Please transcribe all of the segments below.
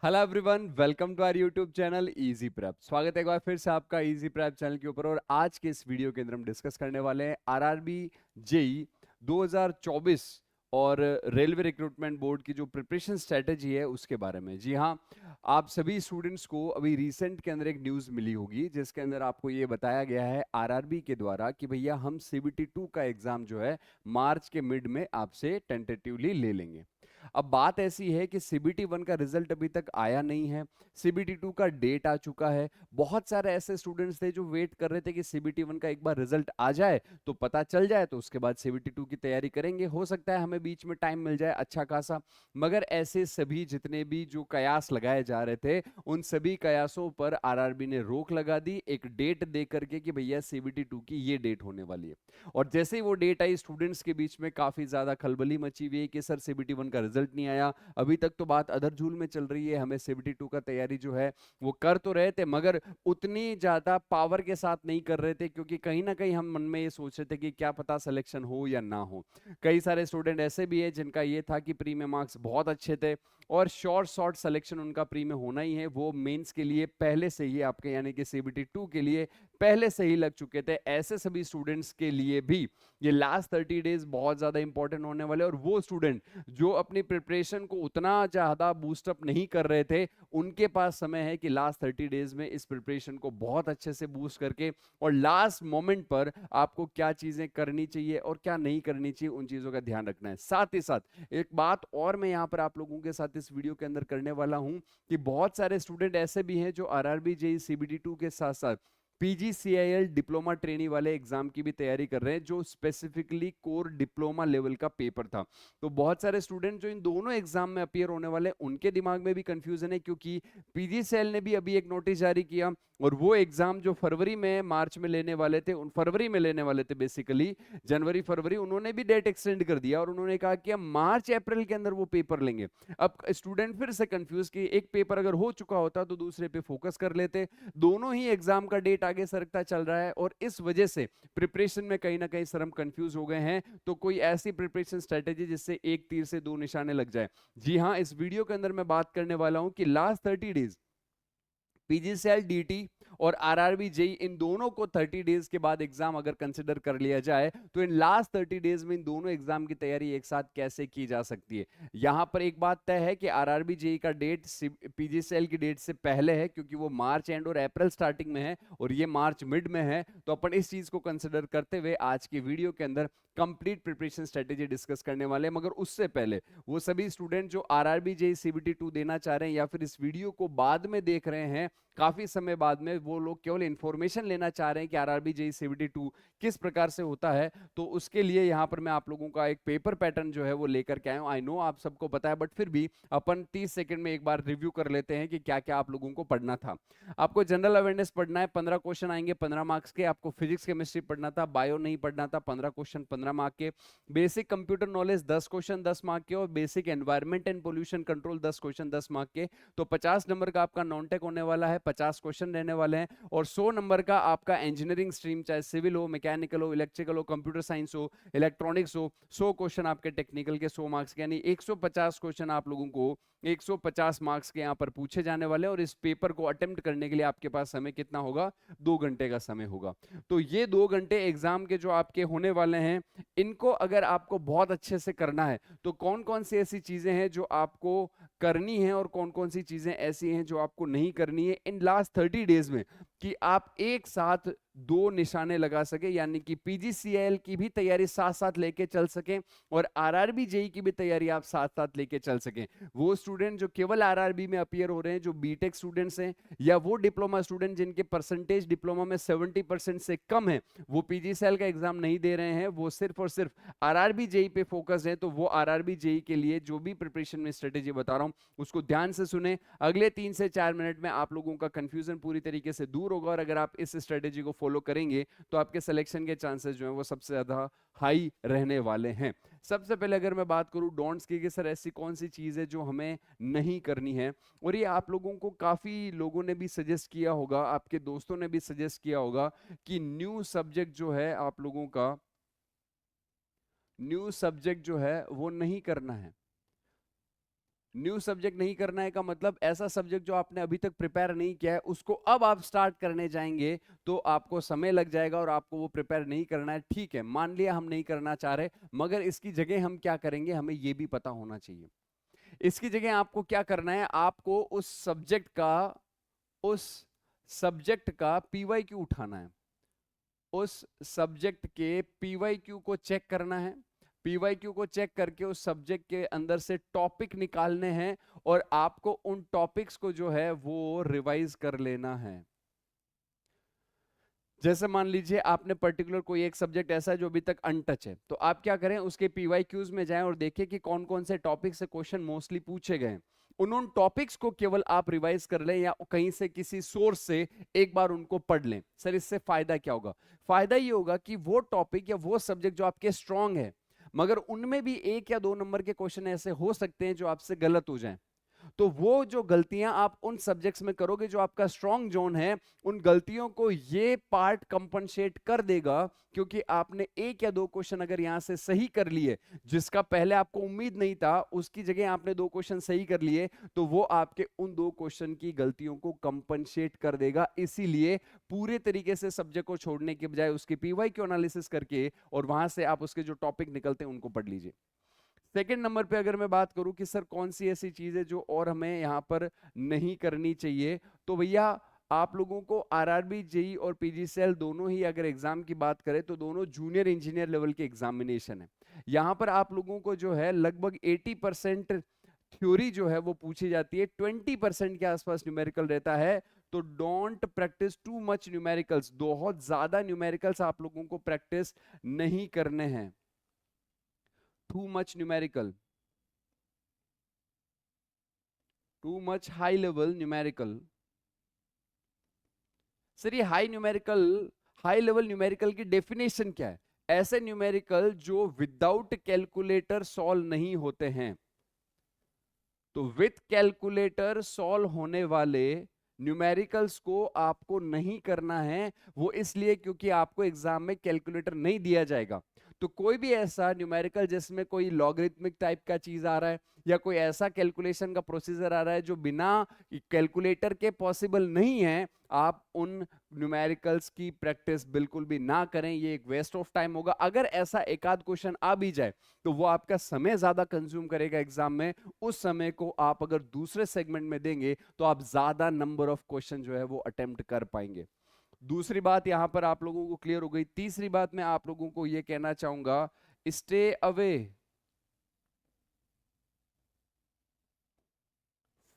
Hello everyone, welcome to our YouTube channel easy prep. स्वागत है एक बार फिर से आपका इजी प्रेप चैनल के ऊपर। और आज के इस वीडियो के अंदर हम डिस्कस करने वाले हैं आरआरबी जेई 2024 और रेलवे रिक्रूटमेंट बोर्ड की जो प्रिपरेशन स्ट्रेटेजी है उसके बारे में। जी हाँ, आप सभी स्टूडेंट्स को अभी रिसेंट के अंदर एक न्यूज़ मिली होगी जिसके अंदर आपको ये बताया गया है आरआरबी के द्वारा कि भैया हम सीबीटी 2 का एग्जाम जो है मार्च के मिड में आपसे टेंटेटिवली ले लेंगे। अब बात ऐसी है कि सीबीटी 1 का रिजल्ट अभी तक आया नहीं है, सीबीटी 2 का डेट आ चुका है। बहुत सारे ऐसे स्टूडेंट्स थे जो वेट कर रहे थे कि सीबीटी 1 का एक बार रिजल्ट आ जाए तो पता चल जाए, तो उसके बाद सीबीटी 2 की तैयारी करेंगे। हो सकता है हमें बीच में टाइम मिल जाए अच्छा खासा, मगर ऐसे सभी जितने भी जो कयास लगाए जा रहे थे उन सभी कयासों पर आरआरबी ने रोक लगा दी, एक डेट दे करके कि भैया सीबीटी 2 की ये डेट होने वाली है। और जैसे ही वो डेट आई, स्टूडेंट्स के बीच में काफी ज्यादा खलबली मची हुई है कि सर सीबीटी 1 का रिजल्ट नहीं आया। अभी तक तो बात अदर झूल में चल रही है, हमें सीबीटी 2 का तैयारी जो है वो कर तो रहे थे मगर उतनी ज्यादा पावर के साथ नहीं कर रहे थे, क्योंकि कहीं ना कहीं हम मन में ये सोच रहे थे कि क्या पता सिलेक्शन हो या ना हो। कई सारे स्टूडेंट ऐसे भी है जिनका ये था कि प्री में मार्क्स बहुत अच्छे थे और शॉर्ट सिलेक्शन उनका प्री में होना ही है, वो मेंस के लिए पहले से ही आपके यानी कि सीबीटी 2 के लिए पहले से ही लग चुके थे। ऐसे सभी स्टूडेंट्स के लिए भी ये लास्ट 30 डेज बहुत ज्यादा इंपॉर्टेंट होने वाले। और वो स्टूडेंट जो अपनी प्रिपरेशन को उतना ज्यादा बूस्टअप नहीं कर रहे थे, उनके पास समय है कि लास्ट 30 डेज में इस प्रिपरेशन को बहुत अच्छे से बूस्ट करके और लास्ट मोमेंट पर आपको क्या चीजें करनी चाहिए और क्या नहीं करनी चाहिए उन चीजों का ध्यान रखना है। साथ ही साथ एक बात और मैं यहां पर आप लोगों के साथ इस वीडियो के अंदर करने वाला हूं कि बहुत सारे स्टूडेंट ऐसे भी हैं जो आरआरबी जेई सीबीटी 2 के साथ साथ पीजीसीआईएल डिप्लोमा ट्रेनी वाले एग्जाम की भी तैयारी कर रहे हैं, जो स्पेसिफिकली कोर डिप्लोमा लेवल का पेपर था। तो बहुत सारे स्टूडेंट जो इन दोनों एग्जाम में अपियर होने वाले हैं उनके दिमाग में भी कंफ्यूजन है, क्योंकि पीजीसीएल ने भी अभी एक नोटिस जारी किया और वो एग्जाम जो फरवरी में मार्च में लेने वाले थे, उन फरवरी में लेने वाले थे बेसिकली जनवरी फरवरी, उन्होंने भी डेट एक्सटेंड कर दिया और उन्होंने कहा कि हम मार्च अप्रैल के अंदर वो पेपर लेंगे। अब स्टूडेंट फिर से कंफ्यूज कि एक पेपर अगर हो चुका होता तो दूसरे पे फोकस कर लेते। दोनों ही एग्जाम का डेट आगे सरकता चल रहा है और इस वजह से प्रिपरेशन में कहीं ना कहीं सर हम कंफ्यूज हो गए हैं। तो कोई ऐसी प्रिपरेशन स्ट्रेटेजी जिससे एक तीर से दो निशाने लग जाए। जी हाँ, इस वीडियो के अंदर मैं बात करने वाला हूं कि लास्ट 30 डेज पीजीसीएल डीटी और आरआरबी जेई, इन दोनों को 30 डेज के बाद एग्जाम अगर कंसिडर कर लिया जाए तो इन लास्ट 30 डेज में इन दोनों एग्जाम की तैयारी एक साथ कैसे की जा सकती है। यहां पर एक बात तय है कि आरआरबी जेई का डेट पीजीसीएल की डेट से पहले है, क्योंकि वो मार्च एंड और अप्रैल स्टार्टिंग में है और ये मार्च मिड में है। तो अपन इस चीज को कंसिडर करते हुए आज की वीडियो के अंदर कंप्लीट प्रिपरेशन स्ट्रेटेजी डिस्कस करने वाले हैं। मगर उससे पहले वो सभी स्टूडेंट जो आरआरबी जेई सीबीटी 2 देना चाह रहे हैं या फिर इस वीडियो को बाद में देख रहे हैं काफी समय बाद में, वो लोग केवल इंफॉर्मेशन लेना चाह रहे हैं कि आरआरबी जेई सीबीटी 2 किस प्रकार से होता है, तो उसके लिए यहाँ पर मैं आप लोगों का एक पेपर पैटर्न जो है वो लेकर के आया हूँ। आई नो आप सबको पता है, बट फिर भी अपन 30 सेकंड में एक बार रिव्यू कर लेते हैं कि क्या क्या आप लोगों को पढ़ना था। आपको जनरल अवेयरनेस पढ़ना है, 15 क्वेश्चन आएंगे 15 मार्क्स के। आपको फिजिक्स केमिस्ट्री पढ़ना था, बायो नहीं पढ़ना था, 15 क्वेश्चन 15 मार्क के। Basic computer knowledge 10 question 10 mark के और basic environment and pollution control 10 question 10 mark के। तो 50 नंबर का आपका नॉन टेक होने वाला है, 50 क्वेश्चन रहने वाले हैं। और 100 नंबर का आपका इंजीनियरिंग स्ट्रीम, चाहे सिविल हो, मैकेनिकल हो, इलेक्ट्रिकल हो, कंप्यूटर साइंस हो, इलेक्ट्रॉनिक्स हो, 100 क्वेश्चन आपके टेक्निकल के 100 मार्क्स के, यानी 150 क्वेश्चन आप लोगों को 150 मार्क्स के यहाँ पर पूछे जाने वाले हैं। और इस पेपर को अटेम्प्ट करने के लिए आपके पास समय कितना होगा? 2 घंटे का समय होगा। तो ये 2 घंटे एग्जाम के जो आपके होने वाले हैं, इनको अगर आपको बहुत अच्छे से करना है तो कौन कौन सी ऐसी चीजें हैं जो आपको करनी है और कौन कौन सी चीजें ऐसी हैं जो आपको नहीं करनी है इन लास्ट 30 डेज में, कि आप एक साथ दो निशाने लगा सके, यानी कि पीजीसीएल की भी तैयारी साथ साथ लेके चल सके और आरआरबी जेई की भी तैयारी आप साथ साथ लेके चल सके। वो स्टूडेंट जो केवल आरआरबी में अपियर हो रहे हैं, जो बीटेक स्टूडेंट्स हैं, या वो डिप्लोमा स्टूडेंट जिनके परसेंटेज डिप्लोमा में 70% से कम है, वो पीजीसीएल का एग्जाम नहीं दे रहे हैं, वो सिर्फ और सिर्फ आरआरबी जेई पे फोकस है, तो वो आरआरबी जेई के लिए जो भी प्रिपरेशन में स्ट्रेटेजी बता रहा हूं उसको ध्यान से सुने। अगले 3 से 4 मिनट में आप लोगों का कंफ्यूजन पूरी तरीके से दूर होगा और अगर आप इस स्ट्रेटेजी को फॉलो करेंगे तो आपके सिलेक्शन के चांसेस जो है वो सबसे ज्यादा हाई रहने वाले हैं। सबसे पहले अगर मैं बात करूं डोंट्स की, कि सर ऐसी कौन सी चीज है जो हमें नहीं करनी है, और ये आप लोगों को काफी लोगों ने भी सजेस्ट किया होगा, आपके दोस्तों ने भी सजेस्ट किया होगा कि न्यू सब्जेक्ट जो है आप लोगों का, न्यू सब्जेक्ट जो है वो नहीं करना है। न्यू सब्जेक्ट नहीं करना है का मतलब ऐसा सब्जेक्ट जो आपने अभी तक प्रिपेयर नहीं किया है उसको अब आप स्टार्ट करने जाएंगे तो आपको समय लग जाएगा और आपको वो प्रिपेयर नहीं करना है। ठीक है, मान लिया हम नहीं करना चाह रहे, मगर इसकी जगह हम क्या करेंगे हमें ये भी पता होना चाहिए। इसकी जगह आपको क्या करना है, आपको उस सब्जेक्ट का पीवाईक्यू उठाना है, उस सब्जेक्ट के पीवाईक्यू को चेक करना है, पीवाईक्यू को चेक करके उस सब्जेक्ट के अंदर से टॉपिक निकालने हैं और आपको उन टॉपिक्स को जो है वो रिवाइज कर लेना है। जैसे मान लीजिए आपने पर्टिकुलर कोई एक सब्जेक्ट ऐसा है जो अभी तक अनटच है, तो आप क्या करें, उसके पीवाईक्यूज में जाएं और देखें कि कौन कौन से टॉपिक से क्वेश्चन मोस्टली पूछे गए। उन टॉपिक्स को केवल आप रिवाइज कर लें या कहीं से किसी सोर्स से एक बार उनको पढ़ लें। सर इससे फायदा क्या होगा? फायदा ये होगा कि वो टॉपिक या वो सब्जेक्ट जो आपके स्ट्रांग है, मगर उनमें भी 1 या 2 नंबर के क्वेश्चन ऐसे हो सकते हैं जो आपसे गलत हो जाएं, तो वो जो गलतियां आप उन सब्जेक्ट्स में करोगे जो आपका स्ट्रॉन्ग जोन है, उन गलतियों को ये पार्ट कंपनसेट कर देगा। क्योंकि आपने 1 या 2 क्वेश्चन अगर यहां से सही कर लिए जिसका पहले आपको उम्मीद नहीं था, उसकी जगह आपने 2 क्वेश्चन सही कर लिए, तो वो आपके उन 2 क्वेश्चन की गलतियों को कंपनसेट कर देगा। इसीलिए पूरे तरीके से सब्जेक्ट को छोड़ने के बजाय उसके पीवाईक्यू एनालिसिस करके और वहां से आप उसके जो टॉपिक निकलते हैं उनको पढ़ लीजिए। सेकेंड नंबर पे अगर मैं बात करूं कि सर कौन सी ऐसी चीज है जो और हमें यहां पर नहीं करनी चाहिए, तो भैया आप लोगों को आरआरबी जेई और पीजीसीएल दोनों ही अगर एग्जाम की बात करें तो दोनों जूनियर इंजीनियर लेवल के एग्जामिनेशन है। यहां पर आप लोगों को जो है लगभग 80% थ्योरी जो है वो पूछी जाती है, 20% के आसपास न्यूमेरिकल रहता है। तो don't practice too much numericals, बहुत ज्यादा न्यूमेरिकल्स आप लोगों को प्रैक्टिस नहीं करने हैं। Too much numerical, too much high level numerical. Sir ये हाई लेवल न्यूमेरिकल की डेफिनेशन क्या है? ऐसे न्यूमेरिकल जो विदाउट कैलकुलेटर सॉल्व नहीं होते हैं। तो विथ कैलकुलेटर सॉल्व होने वाले न्यूमेरिकल्स को आपको नहीं करना है। वो इसलिए क्योंकि आपको एग्जाम में कैलकुलेटर नहीं दिया जाएगा। तो कोई भी ऐसा न्यूमेरिकल जिसमें कोई लॉगरिथमिक टाइप का चीज आ रहा है या कोई ऐसा कैलकुलेशन का प्रोसीजर आ रहा है जो बिना कैलकुलेटर के पॉसिबल नहीं है, आप उन न्यूमेरिकल्स की प्रैक्टिस बिल्कुल भी ना करें। ये एक वेस्ट ऑफ टाइम होगा। अगर ऐसा एक आध क्वेश्चन आ भी जाए तो वो आपका समय ज्यादा कंज्यूम करेगा एग्जाम में। उस समय को आप अगर दूसरे सेगमेंट में देंगे तो आप ज्यादा नंबर ऑफ क्वेश्चन जो है वो अटेम्प्ट कर पाएंगे। दूसरी बात यहां पर आप लोगों को क्लियर हो गई। तीसरी बात मैं आप लोगों को यह कहना चाहूंगा, stay away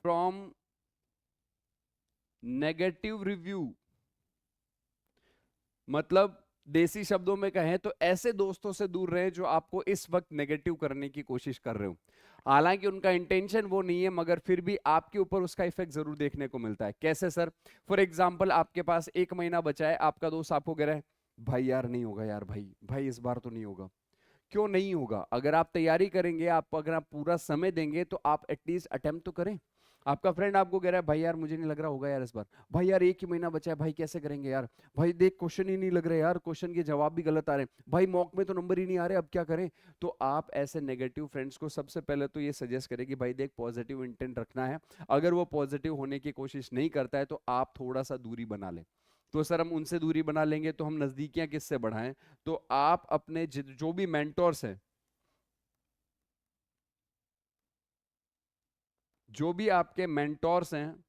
from negative review. मतलब देसी शब्दों में कहें तो ऐसे दोस्तों से दूर रहें जो आपको इस वक्त नेगेटिव करने की कोशिश कर रहे हो। हालांकि उनका इंटेंशन वो नहीं है, मगर फिर भी आपके ऊपर उसका इफेक्ट जरूर देखने को मिलता है। कैसे सर? फॉर एग्जाम्पल आपके पास 1 महीना बचा है, आपका दोस्त आपको कह रहा है भाई यार नहीं होगा यार, भाई भाई इस बार तो नहीं होगा। क्यों नहीं होगा? अगर आप तैयारी करेंगे, अगर आप पूरा समय देंगे तो आप एटलीस्ट अटेम्प्ट तो करें। आपका फ्रेंड आपको कह रहा है भाई यार मुझे नहीं लग रहा होगा यार इस बार, भाई यार 1 ही महीना बचा है, भाई कैसे करेंगे यार, भाई देख क्वेश्चन ही नहीं लग रहे यार, क्वेश्चन के जवाब भी गलत आ रहे हैं, भाई मॉक में तो नंबर ही नहीं आ रहे, अब क्या करें? तो आप ऐसे नेगेटिव फ्रेंड्स को सबसे पहले तो ये सजेस्ट करें कि भाई देख पॉजिटिव इंटेंट रखना है। अगर वो पॉजिटिव होने की कोशिश नहीं करता है तो आप थोड़ा सा दूरी बना लें। तो सर हम उनसे दूरी बना लेंगे तो हम नजदीकियां किससे बढ़ाएं? तो आप अपने जो भी मेंटोर्स हैं, जो भी आपके मेंटोर्स हैं,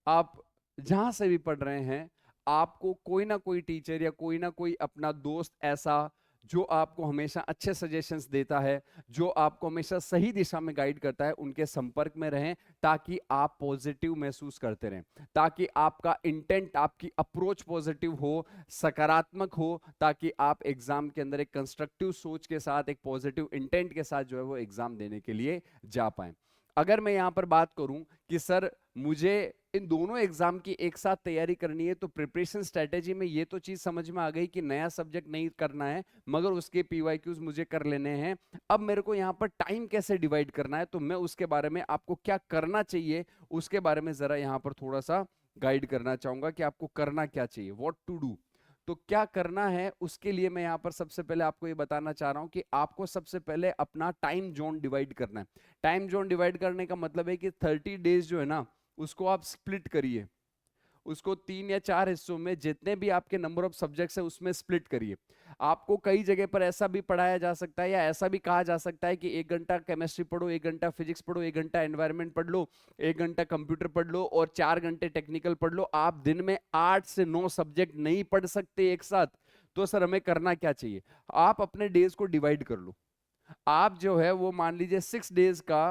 आप जहां से भी पढ़ रहे हैं, आपको कोई ना कोई टीचर या कोई ना कोई अपना दोस्त ऐसा जो आपको हमेशा अच्छे सजेशंस देता है, जो आपको हमेशा सही दिशा में गाइड करता है, उनके संपर्क में रहें ताकि आप पॉजिटिव महसूस करते रहें, ताकि आपका इंटेंट, आपकी अप्रोच पॉजिटिव हो, सकारात्मक हो, ताकि आप एग्जाम के अंदर एक कंस्ट्रक्टिव सोच के साथ, एक पॉजिटिव इंटेंट के साथ जो है वो एग्जाम देने के लिए जा पाए। अगर मैं यहां पर बात करूं कि सर मुझे इन दोनों एग्जाम की एक साथ तैयारी करनी है, तो प्रिपरेशन स्ट्रेटेजी में ये तो चीज समझ में आ गई कि नया सब्जेक्ट नहीं करना है, मगर उसके पीवाईक्यूज मुझे कर लेने हैं। अब मेरे को यहाँ पर टाइम कैसे डिवाइड करना है, तो मैं उसके बारे में, आपको क्या करना चाहिए उसके बारे में जरा यहाँ पर थोड़ा सा गाइड करना चाहूंगा कि आपको करना क्या चाहिए, व्हाट टू डू। तो क्या करना है उसके लिए मैं यहां पर सबसे पहले आपको ये बताना चाह रहा हूं कि आपको सबसे पहले अपना टाइम जोन डिवाइड करना है। टाइम जोन डिवाइड करने का मतलब है कि 30 डेज जो है ना, उसको आप स्प्लिट करिए, उसको 3 या 4 हिस्सों में, जितने भी आपके नंबर ऑफ सब्जेक्ट्स है उसमें स्प्लिट करिए। आपको कई जगह पर ऐसा भी पढ़ाया जा सकता है या ऐसा भी कहा जा सकता है कि 1 घंटा केमिस्ट्री पढ़ो, 1 घंटा फिजिक्स पढ़ो, 1 घंटा एनवायरनमेंट पढ़ लो, 1 घंटा कंप्यूटर पढ़ लो और 4 घंटे टेक्निकल पढ़ लो। आप दिन में 8 से 9 सब्जेक्ट नहीं पढ़ सकते एक साथ। तो सर हमें करना क्या चाहिए? आप अपने डेज को डिवाइड कर लो। आप जो है वो मान लीजिए 6 डेज का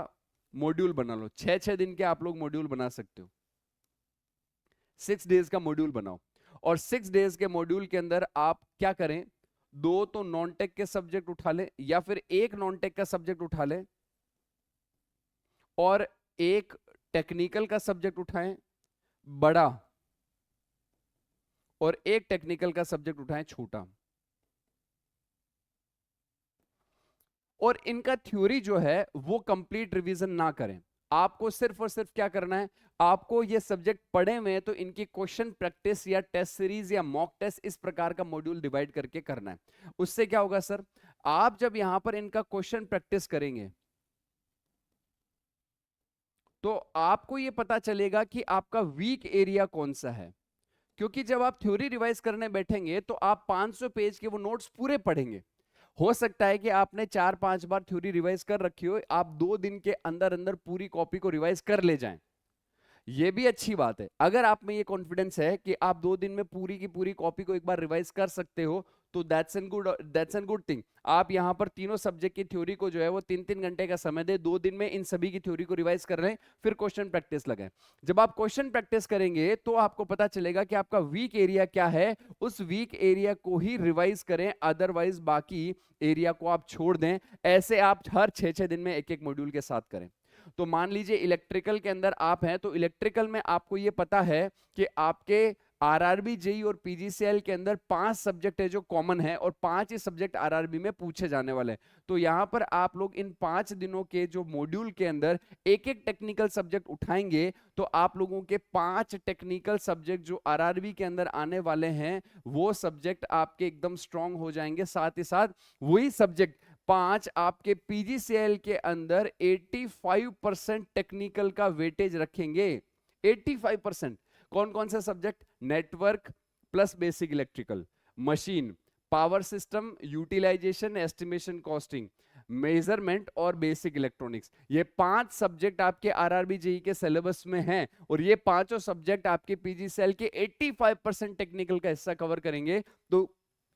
मॉड्यूल बना लो। 6-6 दिन के आप लोग मॉड्यूल बना सकते हो। 6 डेज का मॉड्यूल बनाओ और 6 डेज के मॉड्यूल के अंदर आप क्या करें, 2 तो नॉन टेक के सब्जेक्ट उठा ले या फिर एक नॉन टेक का सब्जेक्ट उठा ले और एक टेक्निकल का सब्जेक्ट उठाएं बड़ा और एक टेक्निकल का सब्जेक्ट उठाएं छोटा। और इनका थ्योरी जो है वो कंप्लीट रिवीजन ना करें। आपको सिर्फ और सिर्फ क्या करना है, आपको ये सब्जेक्ट पढ़े हुए हैं तो इनकी क्वेश्चन प्रैक्टिस या टेस्ट सीरीज या मॉक टेस्ट इस प्रकार का मॉड्यूल डिवाइड करके करना है। उससे क्या होगा सर, आप जब यहां पर इनका क्वेश्चन प्रैक्टिस करेंगे तो आपको ये पता चलेगा कि आपका वीक एरिया कौन सा है। क्योंकि जब आप थ्योरी रिवाइज करने बैठेंगे तो आप 500 पेज के वो नोट्स पूरे पढ़ेंगे। हो सकता है कि आपने 4-5 बार थ्योरी रिवाइज कर रखी हो, आप 2 दिन के अंदर अंदर पूरी कॉपी को रिवाइज कर ले जाएं। ये भी अच्छी बात है। अगर आप में ये कॉन्फिडेंस है कि आप 2 दिन में पूरी की पूरी कॉपी को एक बार रिवाइज कर सकते हो तो दैट्स एन गुड थिंग। आप यहां पर तीनों सब्जेक्ट की थ्योरी को जो है वो 3-3 घंटे का समय दे, 2 दिन में इन सभी की थ्योरी को रिवाइज कर रहे हैं, फिर क्वेश्चन प्रैक्टिस लगाएं। जब आप क्वेश्चन प्रैक्टिस करेंगे तो आपको पता चलेगा कि आपका वीक एरिया क्या है, उस वीक एरिया को ही रिवाइज करें, अदरवाइज बाकी एरिया को आप छोड़ दें। ऐसे आप हर 6-6 दिन में एक एक मॉड्यूल के साथ करें। तो मान लीजिए इलेक्ट्रिकल के अंदर आप हैं तो इलेक्ट्रिकल में आपको ये पता है कि आपके आरआरबी जेई और पीजीसीएल के अंदर 5 सब्जेक्ट है जो कॉमन है और 5 ही सब्जेक्ट आरआरबी में पूछे जाने वाले हैं। तो यहां पर आप लोग इन 5 दिनों के जो मॉड्यूल के अंदर एक एक टेक्निकल सब्जेक्ट उठाएंगे तो आप लोगों के 5 टेक्निकल सब्जेक्ट जो आरआरबी के अंदर आने वाले हैं वो सब्जेक्ट आपके एकदम स्ट्रांग हो जाएंगे। साथ ही साथ वही सब्जेक्ट 5 आपके पीजीसीएल के अंदर 85% टेक्निकल का वेटेज रखेंगे। 85%। कौन कौन से subject? Network plus basic electrical, machine, power system, utilization, estimation, costing, measurement और बेसिक इलेक्ट्रॉनिक्स। ये 5 सब्जेक्ट आपके आरआरबी जेई के सिलेबस में हैं और ये पांचों सब्जेक्ट आपके पीजीसीएल के 85% टेक्निकल का हिस्सा कवर करेंगे। तो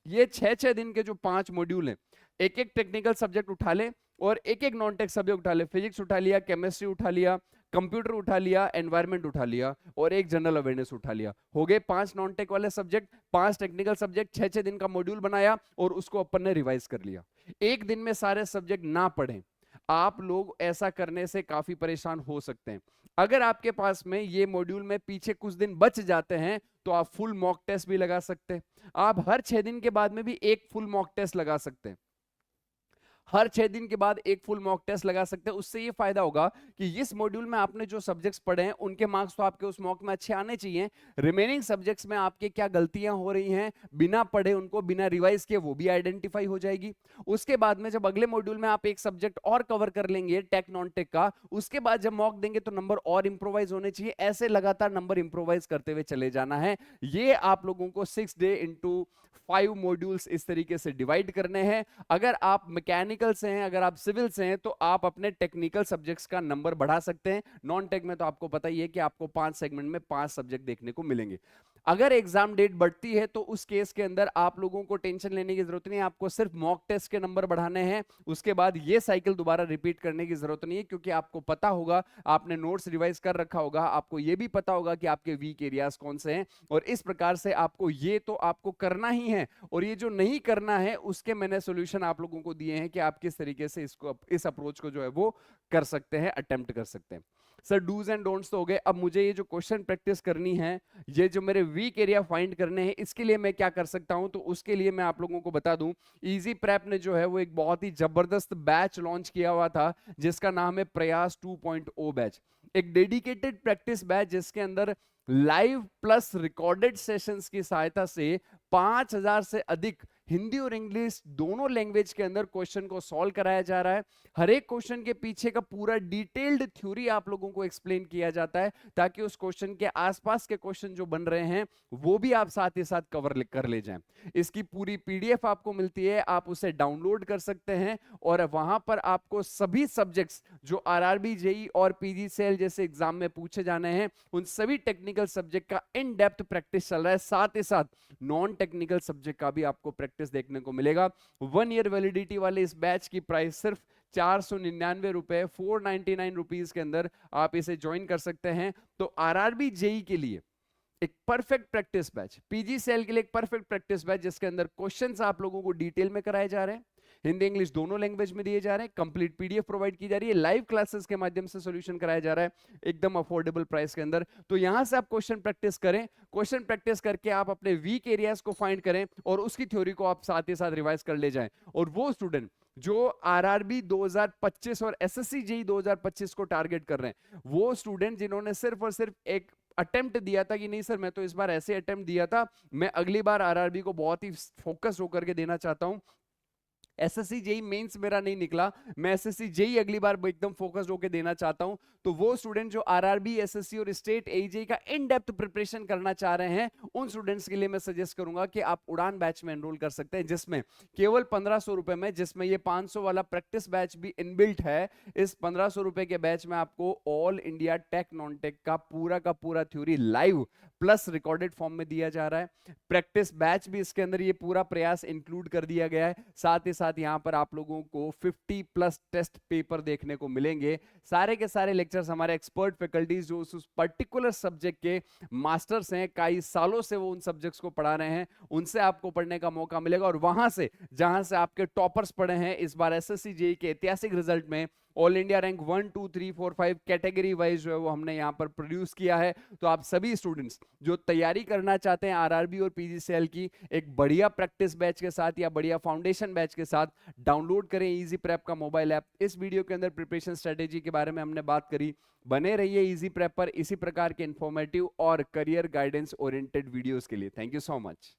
ये 6-6 दिन के जो 5 मॉड्यूल हैं, एक एक टेक्निकल सब्जेक्ट उठा ले और एक एक नॉन टेक सब्जेक्ट उठा ले। फिजिक्स उठा लिया, केमिस्ट्री उठा लिया, कंप्यूटर उठा लिया, एनवायरनमेंट उठा लिया और एक जनरल अवेयरनेस उठा लिया। हो गए 5 नॉन टेक वाले सब्जेक्ट, 5 टेक्निकल सब्जेक्ट, 6-6 दिन का मॉड्यूल बनाया और उसको अपन ने रिवाइज कर लिया। एक दिन में सारे सब्जेक्ट ना पढ़ें। आप लोग ऐसा करने से काफी परेशान हो सकते हैं। अगर आपके पास में ये मॉड्यूल में पीछे कुछ दिन बच जाते हैं तो आप फुल मॉक टेस्ट भी लगा सकते हैं। आप हर 6 दिन के बाद में भी एक फुल मॉक टेस्ट लगा सकते हैं। हर 6 दिन के बाद एक फुल मॉक टेस्ट लगा सकते हैं। उससे ये फायदा होगा कि इस मॉड्यूल में आपने जो सब्जेक्ट्स पढ़े हैं उनके मार्क्स तो आपके उस मॉक में अच्छे आने चाहिए। रिमेनिंग सब्जेक्ट्स में आपके क्या गलतियां हो रही हैं बिना पढ़े, उनको बिना रिवाइज किए, वो भी आइडेंटिफाई हो जाएगी। उसके बाद में जब अगले मॉड्यूल में आप एक सब्जेक्ट और कवर कर लेंगे टेक नॉन टेक का, उसके बाद जब मॉक देंगे तो नंबर और इंप्रोवाइज होने चाहिए। ऐसे लगातार नंबर इंप्रोवाइज करते हुए चले जाना है। ये आप लोगों को 6 डे इंटू 5 मॉड्यूल्स इस तरीके से डिवाइड करने हैं। अगर आप मैकेनिकल से हैं, अगर आप सिविल से हैं तो आप अपने टेक्निकल सब्जेक्ट्स का नंबर बढ़ा सकते हैं। नॉन टेक में तो आपको पता ही है कि आपको 5 सेगमेंट में 5 सब्जेक्ट देखने को मिलेंगे। अगर एग्जाम डेट बढ़ती है तो उस केस के अंदर आप लोगों को टेंशन लेने की जरूरत नहीं है। आपको सिर्फ मॉक टेस्ट के नंबर बढ़ाने हैं। उसके बाद ये साइकिल दोबारा रिपीट करने की जरूरत नहीं है, क्योंकि आपको पता होगा, आपने नोट्स रिवाइज कर रखा होगा, आपको ये भी पता होगा कि आपके वीक एरियाज कौन से हैं। और इस प्रकार से आपको ये तो आपको करना ही है, और ये जो नहीं करना है उसके मैंने सॉल्यूशन आप लोगों को दिए हैं कि आप किस तरीके से इसको, इस अप्रोच को जो है वो कर सकते हैं, अटेम्प्ट कर सकते हैं। सर डूज एंड डोंट्स तो हो गए। अब मुझे ये जो क्वेश्चन प्रैक्टिस करनी है, ये जो मेरे वीक एरिया फाइंड करने हैं, इसके लिए मैं क्या कर सकता हूं? तो उसके लिए मैं आप लोगों को बता दूं, इजी प्रेप ने जो है वो एक बहुत ही जबरदस्त बैच लॉन्च किया हुआ था जिसका नाम है प्रयास 2.0 बैच। एक डेडिकेटेड प्रैक्टिस बैच जिसके अंदर लाइव प्लस रिकॉर्डेड सेशंस की सहायता से 5000 से अधिक हिंदी और इंग्लिश दोनों लैंग्वेज के अंदर क्वेश्चन को सॉल्व कराया जा रहा है। हर एक क्वेश्चन के पीछे का पूरा डिटेल्ड थ्योरी आप लोगों को एक्सप्लेन किया जाता है, ताकि उस क्वेश्चन के आसपास के क्वेश्चन जो बन रहे हैं वो भी आप साथ ही साथ कवर कर ले जाएं। इसकी पूरी पीडीएफ आपको मिलती है, आप उसे डाउनलोड कर सकते हैं और वहां पर आपको सभी सब्जेक्ट्स जो आरआरबी, जेई और पीजीसीएल जैसे एग्जाम में पूछे जाने हैं उन सभी टेक्निकल सब्जेक्ट का इन डेप्थ प्रैक्टिस चल रहा है। साथ ही साथ नॉन टेक्निकल सब्जेक्ट का भी आपको प्रैक्टिस देखने को मिलेगा। 1 ईयर वैलिडिटी वाले इस बैच की प्राइस सिर्फ 499 रुपए, 499 रुपीज के अंदर आप इसे ज्वाइन कर सकते हैं। तो आरआरबी जेई के लिए एक परफेक्ट प्रैक्टिस बैच, पीजीसीएल के लिए एक परफेक्ट प्रैक्टिस बैच, जिसके अंदर क्वेश्चंस आप लोगों को डिटेल में कराए जा रहे हैं, हिंदी इंग्लिश दोनों लैंग्वेज में दिए जा रहे हैं, कंप्लीट पीडीएफ प्रोवाइड की जा रही है, लाइव क्लासेस के माध्यम से सॉल्यूशन कराया जा रहा है एकदम अफोर्डेबल प्राइस के अंदर। तो यहां से आप क्वेश्चन प्रैक्टिस करें, क्वेश्चन प्रैक्टिस करके आप अपने वीक एरियाज को फाइंड करें और उसकी थ्योरी को आप साथ ही साथ रिवाइज कर ले जाएं। और वो स्टूडेंट जो आरआरबी 2025 और एसएससी जेई 2025 को टारगेट कर रहे हैं, वो स्टूडेंट जिन्होंने सिर्फ और सिर्फ एक अटेम्प्ट दिया था कि नहीं सर मैं तो इस बार ऐसे अटेम्प्ट दिया था, मैं अगली बार आरआरबी को बहुत ही फोकस होकर के देना चाहता हूं, एसएससी जेई मेंस मेरा नहीं निकला, मैं एसएससी जेई अगली बार एकदम फोकस्ड होकर देना चाहता हूं, तो वो स्टूडेंट जो आरआरबी, एसएससी और स्टेट एजेई का इन डेप्थ प्रिपरेशन करना चाह रहे हैं, उन स्टूडेंट्स के लिए मैं सजेस्ट करूंगा कि आप उड़ान बैच में एनरोल कर सकते हैं, जिसमें केवल 1500 रुपए में, जिसमें ये 500 वाला प्रैक्टिस बैच भी इनबिल्ट है। इस 1500 रुपए के बैच में आपको all India tech non tech का पूरा theory live plus recorded form में दिया जा रहा है। प्रैक्टिस बैच भी इसके अंदर ये पूरा प्रयास इंक्लूड कर दिया गया है। साथ ही साथ यहां पर आप लोगों को 50 प्लस टेस्ट पेपर देखने को मिलेंगे। सारे के सारे लेक्चर्स हमारे एक्सपर्ट फैकल्टीज जो उस पर्टिकुलर सब्जेक्ट के मास्टर्स हैं, कई सालों से वो उन सब्जेक्ट्स को पढ़ा रहे हैं, उनसे आपको पढ़ने का मौका मिलेगा। और वहां से जहां से आपके टॉपर्स पढ़े हैं इस बार एसएससी जेई के ऐतिहासिक रिजल्ट में, all India rank 1 2 3 4 5 category wise जो है वो हमने यहाँ पर प्रोड्यूस किया है। तो आप सभी स्टूडेंट्स जो तैयारी करना चाहते हैं आरआरबी और पीजीसीएल की एक बढ़िया प्रैक्टिस बैच के साथ या बढ़िया फाउंडेशन बैच के साथ, डाउनलोड करें इजी प्रेप का मोबाइल ऐप। इस वीडियो के अंदर प्रिपरेशन स्ट्रेटेजी के बारे में हमने बात करी। बने रहिए इजी प्रेप पर इसी प्रकार के इंफॉर्मेटिव और करियर गाइडेंस ओरिएंटेड वीडियोस के लिए। Thank you so much.